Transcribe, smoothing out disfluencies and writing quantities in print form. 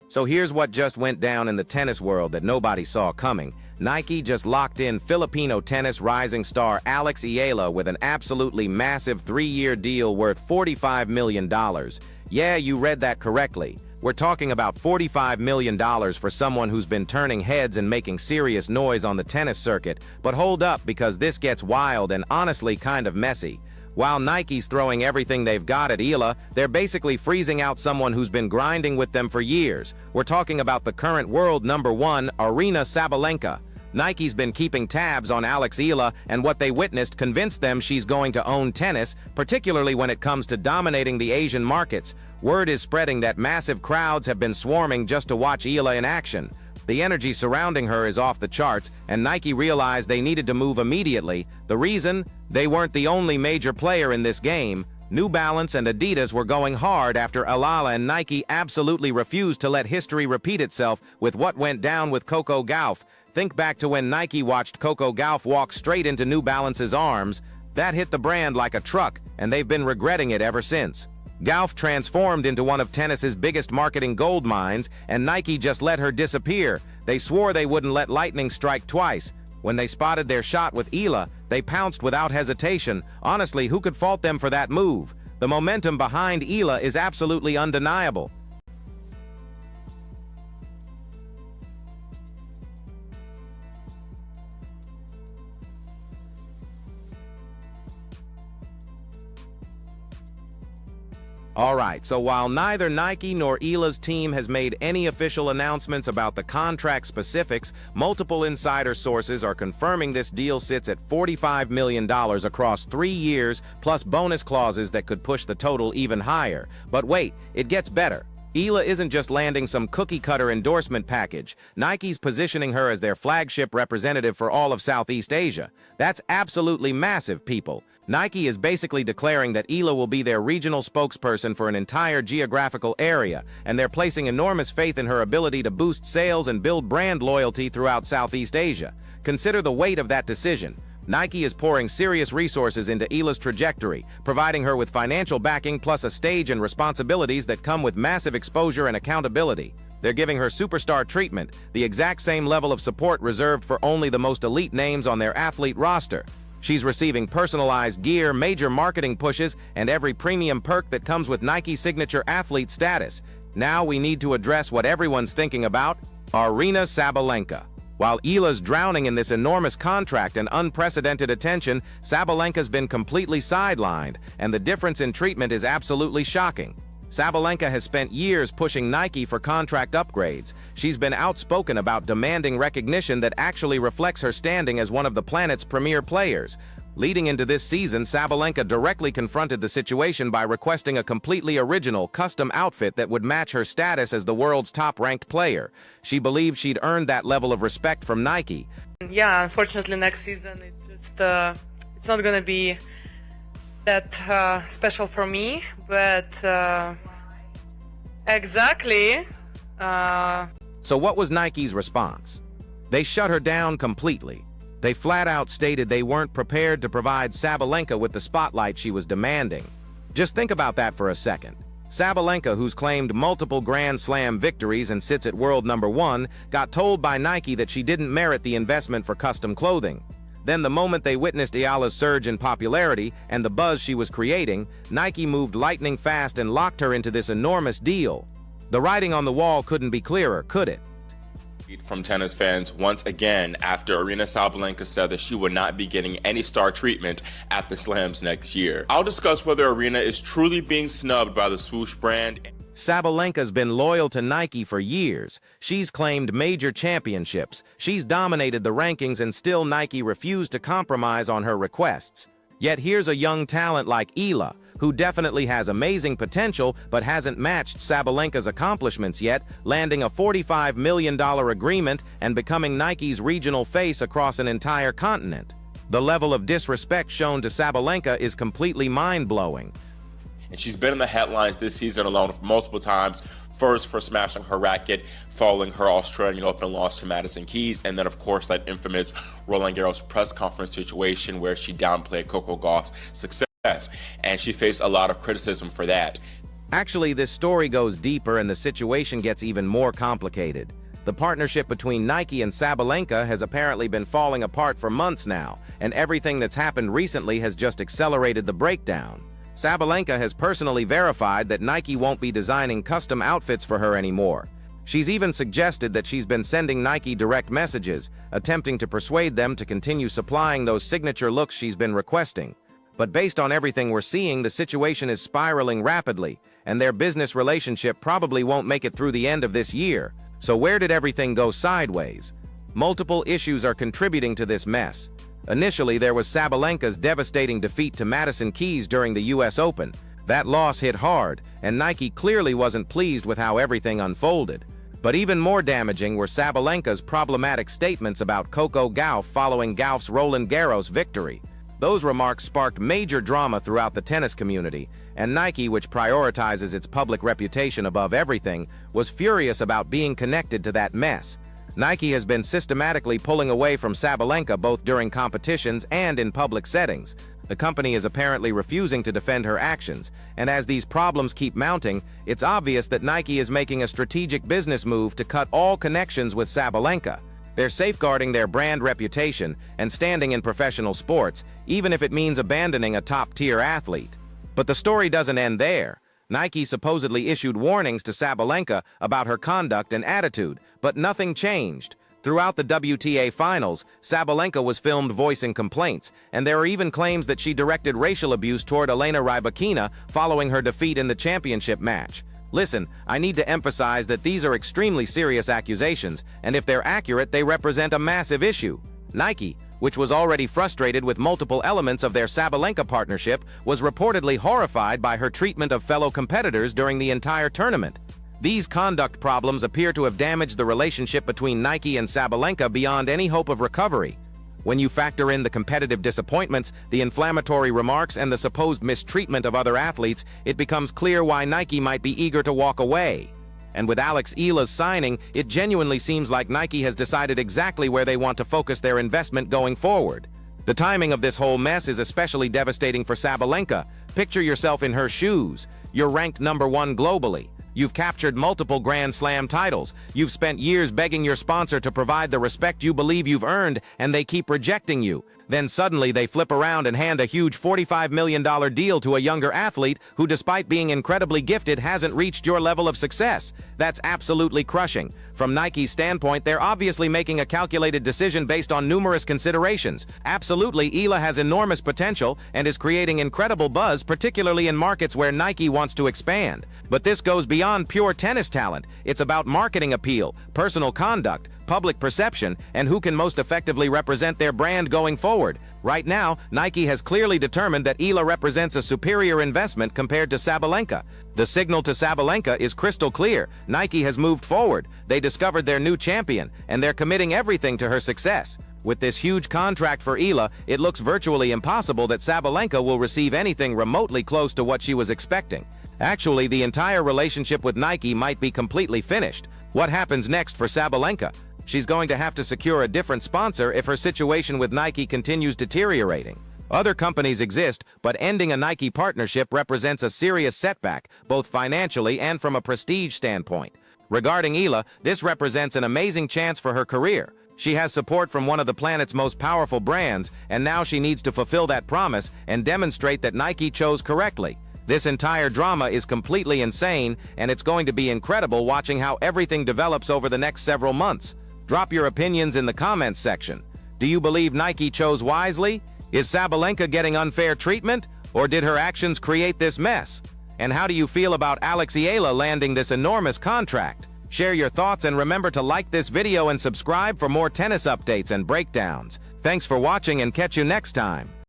So here's what just went down in the tennis world that nobody saw coming. Nike just locked in Filipino tennis rising star Alex Eala with an absolutely massive 3-year deal worth $45 million. Yeah, you read that correctly. We're talking about $45 million for someone who's been turning heads and making serious noise on the tennis circuit. But hold up, because this gets wild and honestly kind of messy. While Nike's throwing everything they've got at Eala, they're basically freezing out someone who's been grinding with them for years. We're talking about the current world #1, Aryna Sabalenka. Nike's been keeping tabs on Alex Eala, and what they witnessed convinced them she's going to own tennis, particularly when it comes to dominating the Asian markets. Word is spreading that massive crowds have been swarming just to watch Eala in action. The energy surrounding her is off the charts, and Nike realized they needed to move immediately. The reason? They weren't the only major player in this game. New Balance and Adidas were going hard after Eala, and Nike absolutely refused to let history repeat itself with what went down with Coco Gauff. Think back to when Nike watched Coco Gauff walk straight into New Balance's arms. That hit the brand like a truck, and they've been regretting it ever since. Gauff transformed into one of tennis's biggest marketing gold mines, and Nike just let her disappear. They swore they wouldn't let lightning strike twice. When they spotted their shot with Eala, they pounced without hesitation. Honestly, who could fault them for that move? The momentum behind Eala is absolutely undeniable. Alright, so while neither Nike nor Eala's team has made any official announcements about the contract specifics, multiple insider sources are confirming this deal sits at $45 million across 3 years, plus bonus clauses that could push the total even higher. But wait, it gets better. Eala isn't just landing some cookie-cutter endorsement package. Nike's positioning her as their flagship representative for all of Southeast Asia. That's absolutely massive, people. Nike is basically declaring that Eala will be their regional spokesperson for an entire geographical area, and they're placing enormous faith in her ability to boost sales and build brand loyalty throughout Southeast Asia. Consider the weight of that decision. Nike is pouring serious resources into Eala's trajectory, providing her with financial backing plus a stage and responsibilities that come with massive exposure and accountability. They're giving her superstar treatment, the exact same level of support reserved for only the most elite names on their athlete roster. She's receiving personalized gear, major marketing pushes, and every premium perk that comes with Nike signature athlete status. Now we need to address what everyone's thinking about: Aryna Sabalenka. While Eala's drowning in this enormous contract and unprecedented attention, Sabalenka's been completely sidelined, and the difference in treatment is absolutely shocking. Sabalenka has spent years pushing Nike for contract upgrades. She's been outspoken about demanding recognition that actually reflects her standing as one of the planet's premier players. Leading into this season, Sabalenka directly confronted the situation by requesting a completely original, custom outfit that would match her status as the world's top-ranked player. She believed she'd earned that level of respect from Nike. Yeah, unfortunately next season it's not gonna be that special for me, but exactly. So what was Nike's response? They shut her down completely. They flat out stated they weren't prepared to provide Sabalenka with the spotlight she was demanding. Just think about that for a second. Sabalenka, who's claimed multiple Grand Slam victories and sits at world #1, got told by Nike that she didn't merit the investment for custom clothing. Then the moment they witnessed Eala's surge in popularity and the buzz she was creating, Nike moved lightning fast and locked her into this enormous deal. The writing on the wall couldn't be clearer, could it? From tennis fans once again after Aryna Sabalenka said that she would not be getting any star treatment at the Slams next year. I'll discuss whether Aryna is truly being snubbed by the swoosh brand. Sabalenka's been loyal to Nike for years. She's claimed major championships. She's dominated the rankings, and still Nike refused to compromise on her requests. Yet here's a young talent like Eala, who definitely has amazing potential but hasn't matched Sabalenka's accomplishments yet, landing a $45 million agreement and becoming Nike's regional face across an entire continent. The level of disrespect shown to Sabalenka is completely mind-blowing. And she's been in the headlines this season alone multiple times. First for smashing her racket following her Australian Open loss to Madison Keys, and then of course that infamous Roland Garros press conference situation where she downplayed Coco Gauff's success, and she faced a lot of criticism for that. Actually, this story goes deeper and the situation gets even more complicated. The partnership between Nike and Sabalenka has apparently been falling apart for months now, and everything that's happened recently has just accelerated the breakdown. Sabalenka has personally verified that Nike won't be designing custom outfits for her anymore. She's even suggested that she's been sending Nike direct messages, attempting to persuade them to continue supplying those signature looks she's been requesting. But based on everything we're seeing, the situation is spiraling rapidly, and their business relationship probably won't make it through the end of this year. So where did everything go sideways? Multiple issues are contributing to this mess. Initially, there was Sabalenka's devastating defeat to Madison Keys during the US Open. That loss hit hard, and Nike clearly wasn't pleased with how everything unfolded. But even more damaging were Sabalenka's problematic statements about Coco Gauff following Gauff's Roland Garros victory. Those remarks sparked major drama throughout the tennis community, and Nike, which prioritizes its public reputation above everything, was furious about being connected to that mess. Nike has been systematically pulling away from Sabalenka both during competitions and in public settings. The company is apparently refusing to defend her actions, and as these problems keep mounting, it's obvious that Nike is making a strategic business move to cut all connections with Sabalenka. They're safeguarding their brand reputation and standing in professional sports, even if it means abandoning a top-tier athlete. But the story doesn't end there. Nike supposedly issued warnings to Sabalenka about her conduct and attitude, but nothing changed. Throughout the WTA finals, Sabalenka was filmed voicing complaints, and there are even claims that she directed racial abuse toward Elena Rybakina following her defeat in the championship match. Listen, I need to emphasize that these are extremely serious accusations, and if they're accurate, they represent a massive issue. Nike, which was already frustrated with multiple elements of their Sabalenka partnership, was reportedly horrified by her treatment of fellow competitors during the entire tournament. These conduct problems appear to have damaged the relationship between Nike and Sabalenka beyond any hope of recovery. When you factor in the competitive disappointments, the inflammatory remarks, and the supposed mistreatment of other athletes, it becomes clear why Nike might be eager to walk away. And with Eala's signing, it genuinely seems like Nike has decided exactly where they want to focus their investment going forward. The timing of this whole mess is especially devastating for Sabalenka. Picture yourself in her shoes. You're ranked #1 globally. You've captured multiple Grand Slam titles. You've spent years begging your sponsor to provide the respect you believe you've earned, and they keep rejecting you. Then suddenly they flip around and hand a huge $45 million deal to a younger athlete who, despite being incredibly gifted, hasn't reached your level of success. That's absolutely crushing. From Nike's standpoint, they're obviously making a calculated decision based on numerous considerations. Absolutely, Eala has enormous potential and is creating incredible buzz, particularly in markets where Nike wants to expand. But this goes beyond pure tennis talent. It's about marketing appeal, personal conduct, public perception, and who can most effectively represent their brand going forward. Right now, Nike has clearly determined that Eala represents a superior investment compared to Sabalenka. The signal to Sabalenka is crystal clear. Nike has moved forward. They discovered their new champion, and they're committing everything to her success. With this huge contract for Eala, it looks virtually impossible that Sabalenka will receive anything remotely close to what she was expecting. Actually, the entire relationship with Nike might be completely finished. What happens next for Sabalenka? She's going to have to secure a different sponsor if her situation with Nike continues deteriorating. Other companies exist, but ending a Nike partnership represents a serious setback, both financially and from a prestige standpoint. Regarding Eala, this represents an amazing chance for her career. She has support from one of the planet's most powerful brands, and now she needs to fulfill that promise and demonstrate that Nike chose correctly. This entire drama is completely insane, and it's going to be incredible watching how everything develops over the next several months. Drop your opinions in the comments section. Do you believe Nike chose wisely? Is Sabalenka getting unfair treatment? Or did her actions create this mess? And how do you feel about Eala landing this enormous contract? Share your thoughts and remember to like this video and subscribe for more tennis updates and breakdowns. Thanks for watching and catch you next time.